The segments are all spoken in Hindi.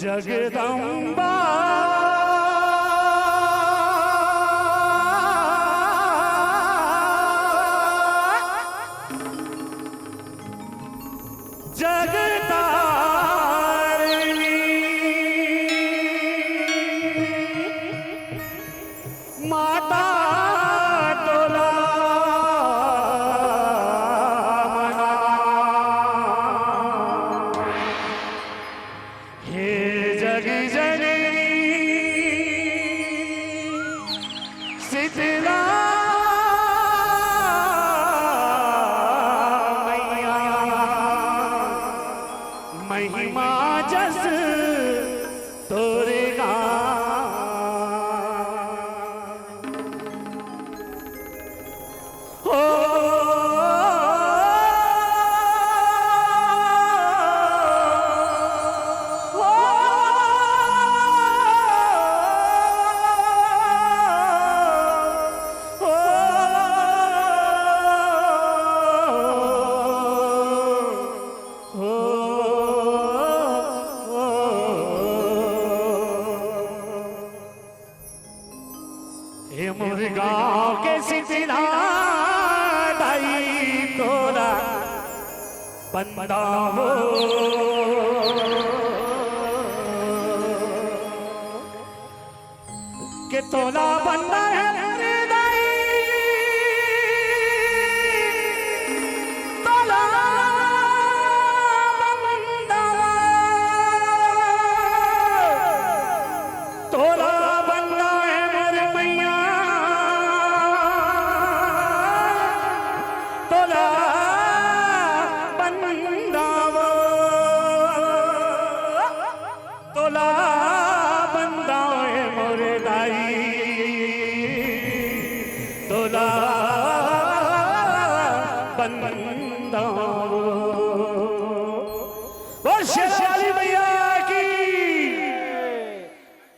जगदम्बा जगतारिणी माता तोला मना हे जग जननी शीतला महिमा जस तोरे हो हे मोर गाँव के शीतला दाई तोला बंदा हो के तोला बंदा है मेरे दाई तोला बंदा तोला बंदा है मेरे मैया तोला बंदा तोला बंदा है मोरे दाई तोला बंदा वो शेराली मैया की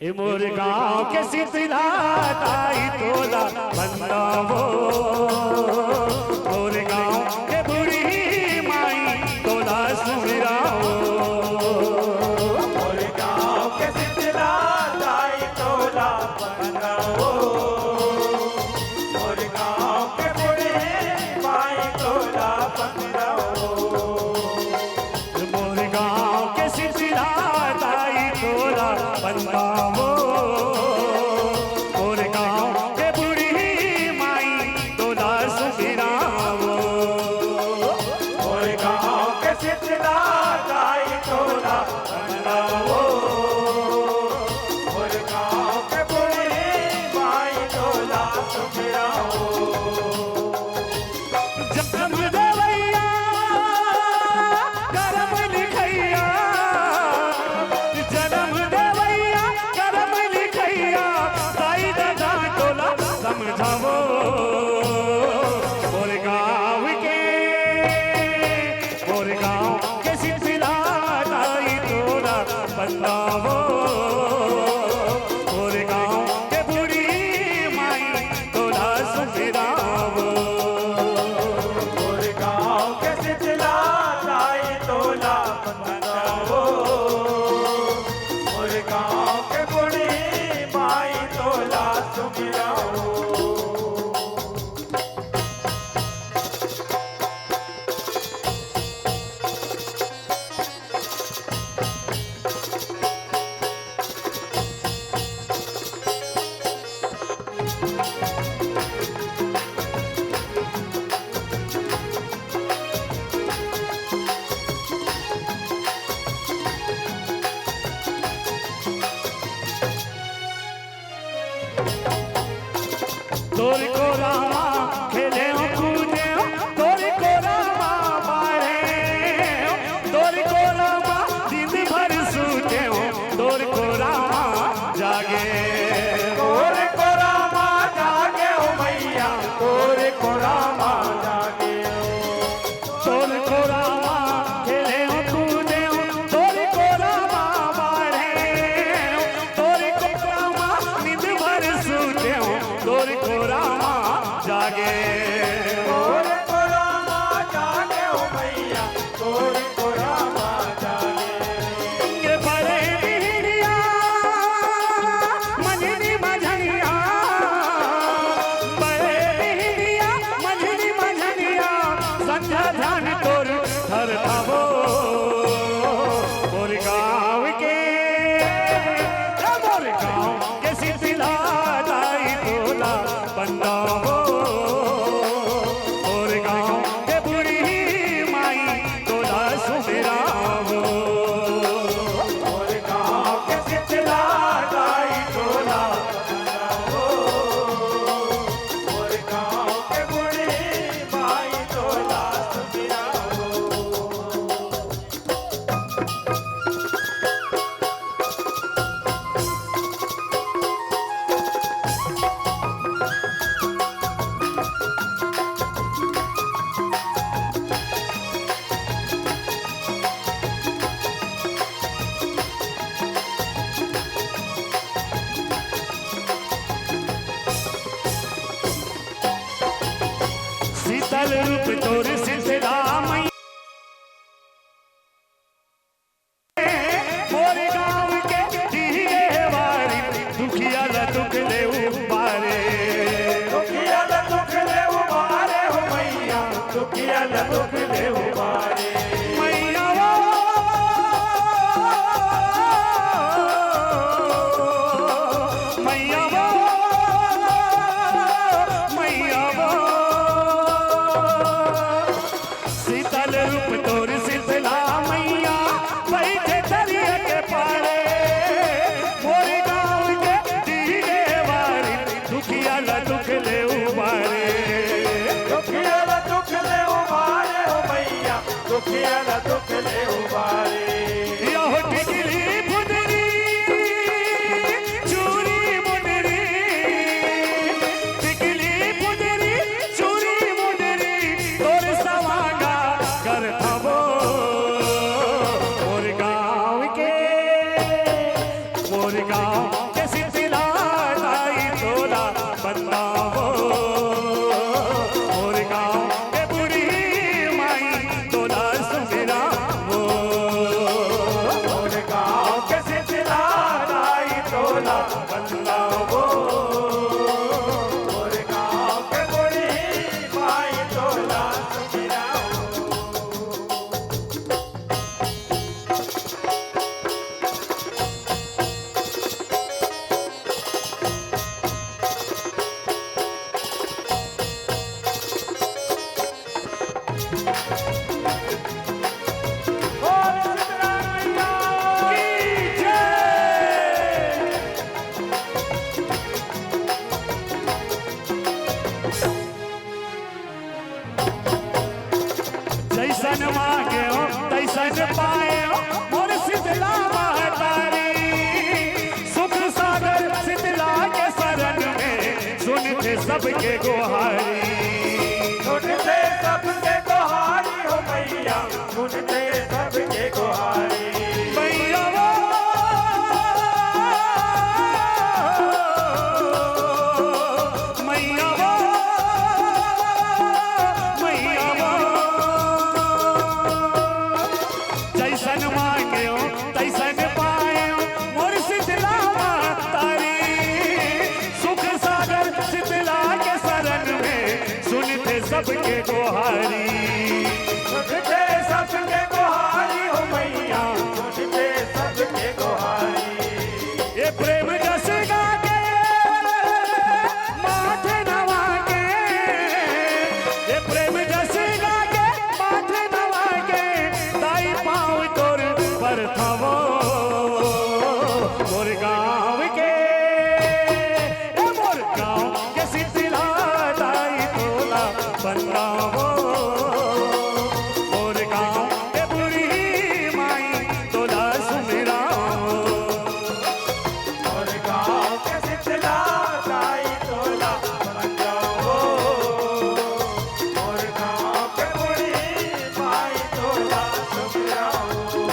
ये मोरे गाँव के शीतला दाई तोला बंदा वो मोरे गाँव के बूढ़ी माई तोला सुमिरा मोरे गाँव के शीतला दाई तोला बंदा हो मोरे गाँव के बूढ़ी माई तोला बंदा हो मोरे गाँव के शीतला दाई तोला बंदा वो मोरे गाँव के बूढ़ी माई तोला सुमिरा मोरे गाँव के शीतला दाई तोला बंदा हो मोरे गाँव के बूढ़ी माई तोला सुमिरा हो जन्म देवैया करम लिखैया जन्म देवैया करम लिखैया दाई दादा तोला समझावो मोरे गाँव के शीतला दाई तोला बंदावो मोरे गाँव के बूढ़ी माई तोला सुमिरावो मोरे गाँव के शीतला दाई तोला बंदा हो मोरे गाँव के बूढ़ी माई तोला सुमिरा हो तोर को रामा खेले कूदे तोर को रामा बाढ़े तोर को रामा दिन भर सूते तोर को रामा जागे तोरे को रामा जागे हो मैया तोरे को रामा जागे तोर को रामा खेले कूदे तोर को रामा बाढ़े तोर को रामा दिन भर सूते तोर को रामा घर था वो मोर गाँव के, मोर गाँव के शीतला दाई तोला बन्ना वो मोर गाँव के बुढ़ी माई तोला सुमेरा वो मोर गाँव के शीतला दाई तोला बन्ना वो मोर गाँव के बुढ़ी माई तोला सुमेरा वो। शीतल रूप तोर शीतला मैया मोर गाँव के दिए वारी दुखिया ला दुख ले उबारे दुखिया न दुख ले उबारे हो मैया, दुखिया न दुख ले उबारे। मैया शीतल रूप तोर शीतला मैया बैठे दरिया के पारे मोर गाँव के दिए वारी दुखिया ला दुख ले उबारे दुखिया न दुख ले उबारे हो मैया, दुखिया न दुख ले उबारे। यहो टिकली फुदरी चूड़ी मुदरी टिकली फुदरी चूड़ी मुदरी तोर सवागा कर थबो मोर गाँव के शीतला दाई तोला बन्ना वो मोर गाँव के बुढ़ी माई तोला सुमेरा वो मोर गाँव के शीतला दाई तोला बन्ना वो मोर गाँव के बुढ़ी माई तोला सुमेरा वो। बोल शीतला मैया की जय। जैसन मांगे हो तैसन पाए हो मोर शीतला महतारी सुख सागर शीतला के शरण में सुनते सबके गुहारी सुनते सबके गुहारी हो मैया, सुनते सबके गुहारी। मैया वो मैया वो मैया वो जैसन मांगे हो तैसन पाए हो मोर शीतला महतारी सुख सागर शीतला के शरण में सुनते सबके गुहारी सुनते सबके गुहारी हो मैया, सुनते सबके गुहारी। ये प्रेम जस गा के माथे नवा के ये प्रेम जस गा के माथे नवा के दाई पाँव तोर पर थवो मोर गाँव के मोर गाँव के शीतला दाई तोला बनावो मोर गाँव के बुढ़ी माई तोला सुमेरा मोर गाँव के शीतला दाई तोला बन्ना वो मोर गाँव के बुढ़ी माई तोला सुमेरा वो।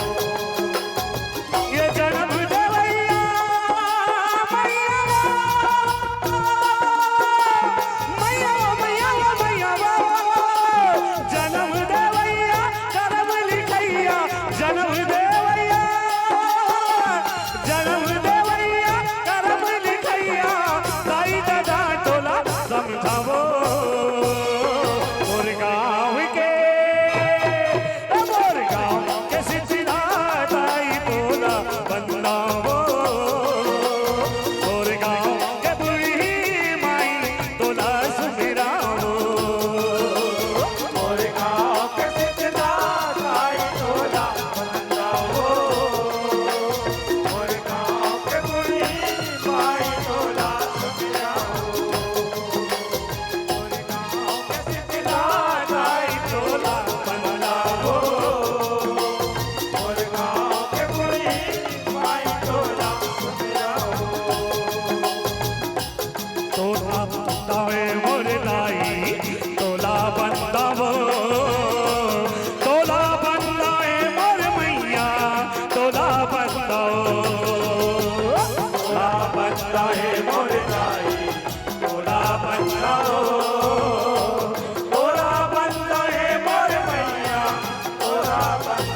बाबा